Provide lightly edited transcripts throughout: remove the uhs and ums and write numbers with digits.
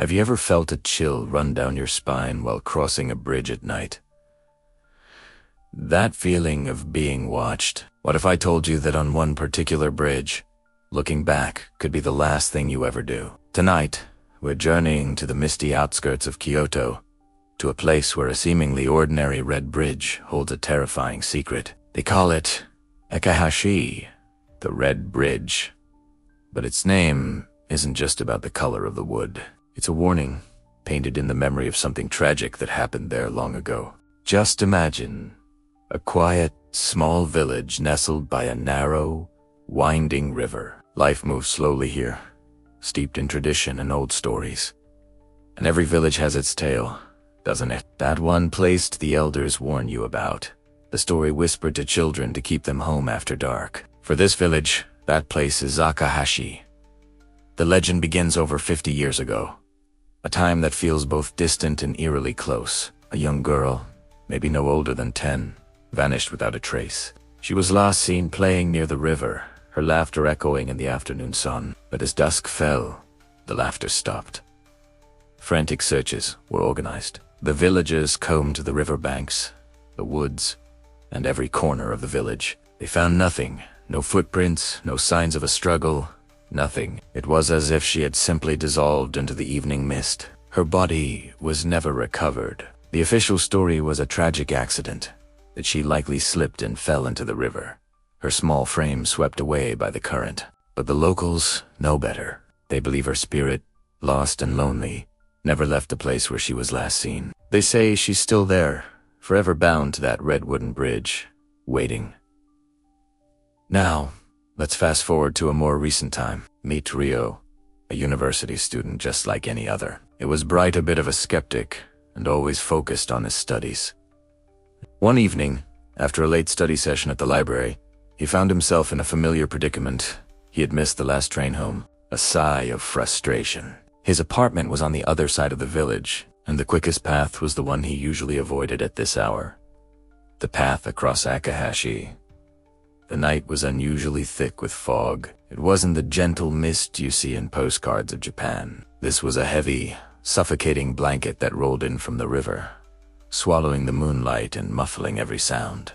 Have you ever felt a chill run down your spine while crossing a bridge at night? That feeling of being watched. What if I told you that on one particular bridge, looking back could be the last thing you ever do? Tonight, we're journeying to the misty outskirts of Kyoto, to a place where a seemingly ordinary red bridge holds a terrifying secret. They call it Aka Hashi, the Red Bridge. But its name isn't just about the color of the wood. It's a warning, painted in the memory of something tragic that happened there long ago. Just imagine a quiet, small village nestled by a narrow, winding river. Life moves slowly here, steeped in tradition and old stories. And every village has its tale, doesn't it? That one place the elders warn you about. The story whispered to children to keep them home after dark. For this village, that place is Aka Hashi. The legend begins over 50 years ago, a time that feels both distant and eerily close. A young girl, maybe no older than 10, vanished without a trace. She was last seen playing near the river, her laughter echoing in the afternoon sun. But as dusk fell, the laughter stopped. Frantic searches were organized. The villagers combed the river banks, the woods, and every corner of the village. They found nothing, no footprints, no signs of a struggle, nothing. It was as if she had simply dissolved into the evening mist. Her body was never recovered. The official story was a tragic accident, that she likely slipped and fell into the river, her small frame swept away by the current. But the locals know better. They believe her spirit, lost and lonely, never left the place where she was last seen. They say she's still there, forever bound to that red wooden bridge, waiting. Now, let's fast forward to a more recent time. Meet Rio, a university student just like any other. It was bright, a bit of a skeptic, and always focused on his studies. One evening, after a late study session at the library, he found himself in a familiar predicament. He had missed the last train home. A sigh of frustration. His apartment was on the other side of the village, and the quickest path was the one he usually avoided at this hour. The path across Aka Hashi. The night was unusually thick with fog. It wasn't the gentle mist you see in postcards of Japan. This was a heavy, suffocating blanket that rolled in from the river, swallowing the moonlight and muffling every sound.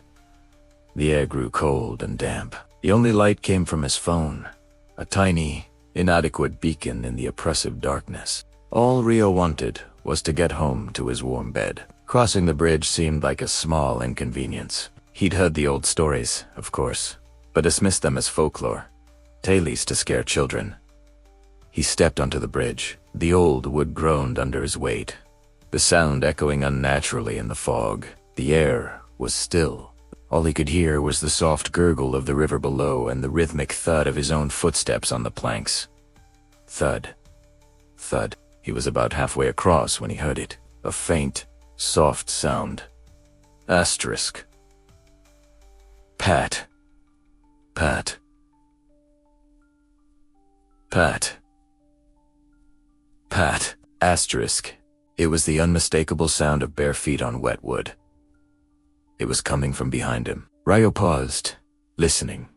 The air grew cold and damp. The only light came from his phone, a tiny, inadequate beacon in the oppressive darkness. All Rio wanted was to get home to his warm bed. Crossing the bridge seemed like a small inconvenience. He'd heard the old stories, of course, but dismissed them as folklore, tales to scare children. He stepped onto the bridge. The old wood groaned under his weight, the sound echoing unnaturally in the fog. The air was still. All he could hear was the soft gurgle of the river below and the rhythmic thud of his own footsteps on the planks. Thud. Thud. He was about halfway across when he heard it. A faint, soft sound. Asterisk. Pat. Pat. Pat. Pat. Asterisk. It was the unmistakable sound of bare feet on wet wood. It was coming from behind him. Ryo paused, listening.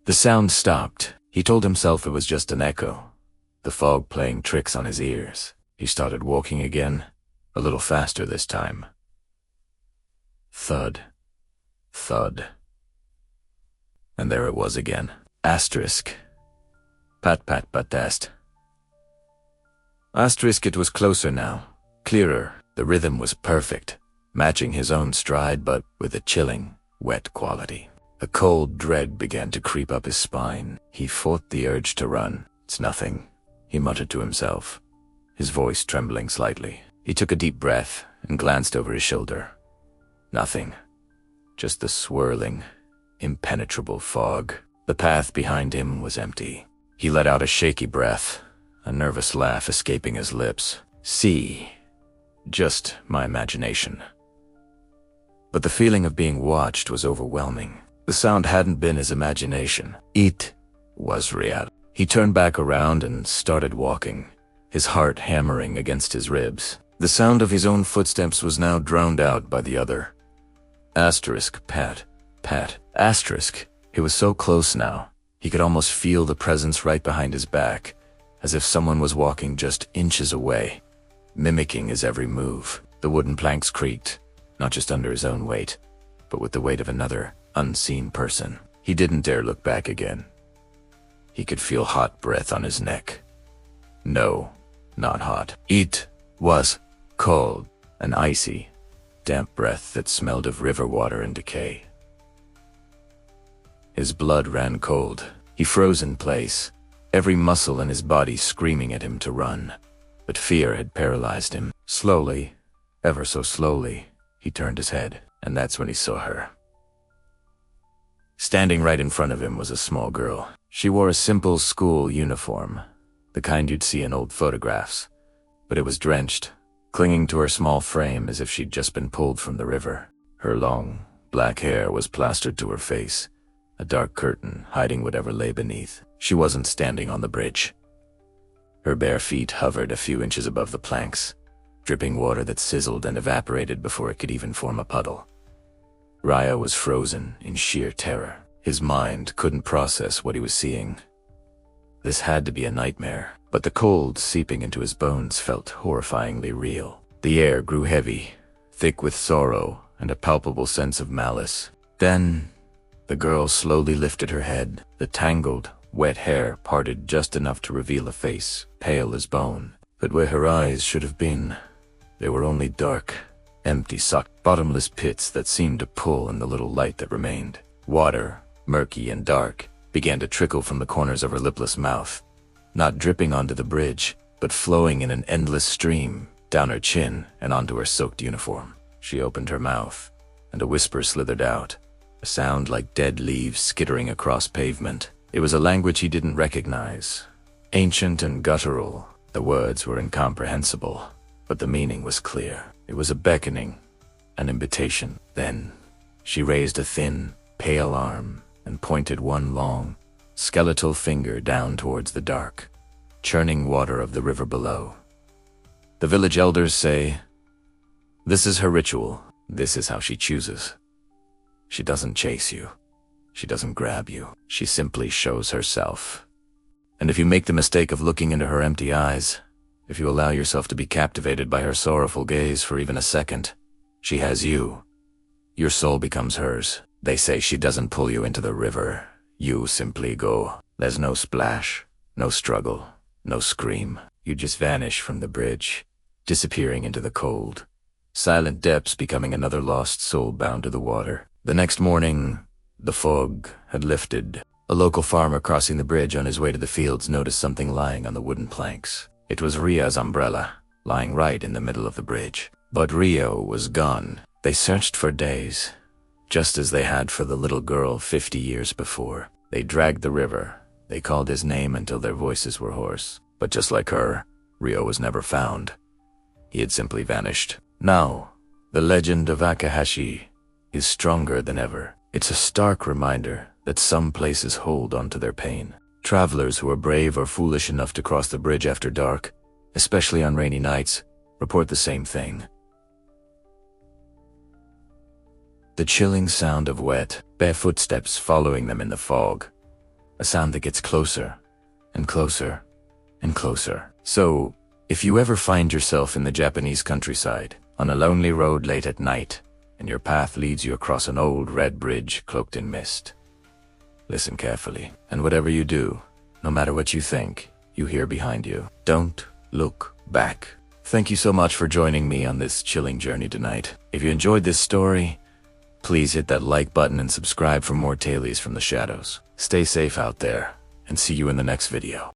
The sound stopped. He told himself it was just an echo, the fog playing tricks on his ears. He started walking again, a little faster this time. Thud. Thud. And there it was again. Asterisk. Pat pat patast. Asterisk. It was closer now, clearer. The rhythm was perfect, matching his own stride but with a chilling, wet quality. A cold dread began to creep up his spine. He fought the urge to run. It's nothing, he muttered to himself, his voice trembling slightly. He took a deep breath and glanced over his shoulder. Nothing, just the swirling, impenetrable fog. The path behind him was empty. He let out a shaky breath, a nervous laugh escaping his lips. See. Just my imagination. But the feeling of being watched was overwhelming. The sound hadn't been his imagination. It was reality. He turned back around and started walking, his heart hammering against his ribs. The sound of his own footsteps was now drowned out by the other. Asterisk, pat, pat, asterisk. He was so close now. He He could almost feel the presence right behind his back, as if someone was walking just inches away, mimicking his every move. The wooden planks creaked, not just under his own weight, but with the weight of another, unseen person. He didn't dare look back again. He could feel hot breath on his neck. No, not hot. It was cold, an icy, damp breath that smelled of river water and decay. His blood ran cold. He froze in place, every muscle in his body screaming at him to run. But fear had paralyzed him. Slowly, ever so slowly, he turned his head, and that's when he saw her. Standing right in front of him was a small girl. She wore a simple school uniform, the kind you'd see in old photographs, but it was drenched, clinging to her small frame as if she'd just been pulled from the river. Her long, black hair was plastered to her face, a dark curtain hiding whatever lay beneath. She wasn't standing on the bridge. Her bare feet hovered a few inches above the planks, dripping water that sizzled and evaporated before it could even form a puddle. Raya was frozen in sheer terror. His mind couldn't process what he was seeing. This had to be a nightmare, but the cold seeping into his bones felt horrifyingly real. The air grew heavy, thick with sorrow and a palpable sense of malice. Then, the girl slowly lifted her head. The tangled, wet hair parted just enough to reveal a face, pale as bone. But where her eyes should have been, they were only dark, empty, sucked, bottomless pits that seemed to pull in the little light that remained. Water, murky and dark, began to trickle from the corners of her lipless mouth, not dripping onto the bridge, but flowing in an endless stream down her chin and onto her soaked uniform. She opened her mouth, and a whisper slithered out, a sound like dead leaves skittering across pavement. It was a language he didn't recognize. Ancient and guttural, the words were incomprehensible, but the meaning was clear. It was a beckoning, an invitation. Then, she raised a thin, pale arm and pointed one long, skeletal finger down towards the dark, churning water of the river below. The village elders say, "This is her ritual. This is how she chooses. She doesn't chase you. She doesn't grab you. She simply shows herself. And if you make the mistake of looking into her empty eyes, if you allow yourself to be captivated by her sorrowful gaze for even a second, she has you. Your soul becomes hers. They say she doesn't pull you into the river. You simply go. There's no splash, no struggle, no scream. You just vanish from the bridge, disappearing into the cold, silent depths, becoming another lost soul bound to the water." The next morning, the fog had lifted. A local farmer crossing the bridge on his way to the fields noticed something lying on the wooden planks. It was Ria's umbrella, lying right in the middle of the bridge. But Rio was gone. They searched for days, just as they had for the little girl 50 years before. They dragged the river. They called his name until their voices were hoarse. But just like her, Rio was never found. He had simply vanished. Now, the legend of Aka Hashi is stronger than ever. It's a stark reminder that some places hold onto their pain. Travelers who are brave or foolish enough to cross the bridge after dark, especially on rainy nights, report the same thing. The chilling sound of wet, bare footsteps following them in the fog. A sound that gets closer and closer and closer. So, if you ever find yourself in the Japanese countryside, on a lonely road late at night, and your path leads you across an old red bridge cloaked in mist, listen carefully, and whatever you do, no matter what you think, you hear behind you, don't look back. Thank you so much for joining me on this chilling journey tonight. If you enjoyed this story, please hit that like button and subscribe for more tales from the shadows. Stay safe out there, and see you in the next video.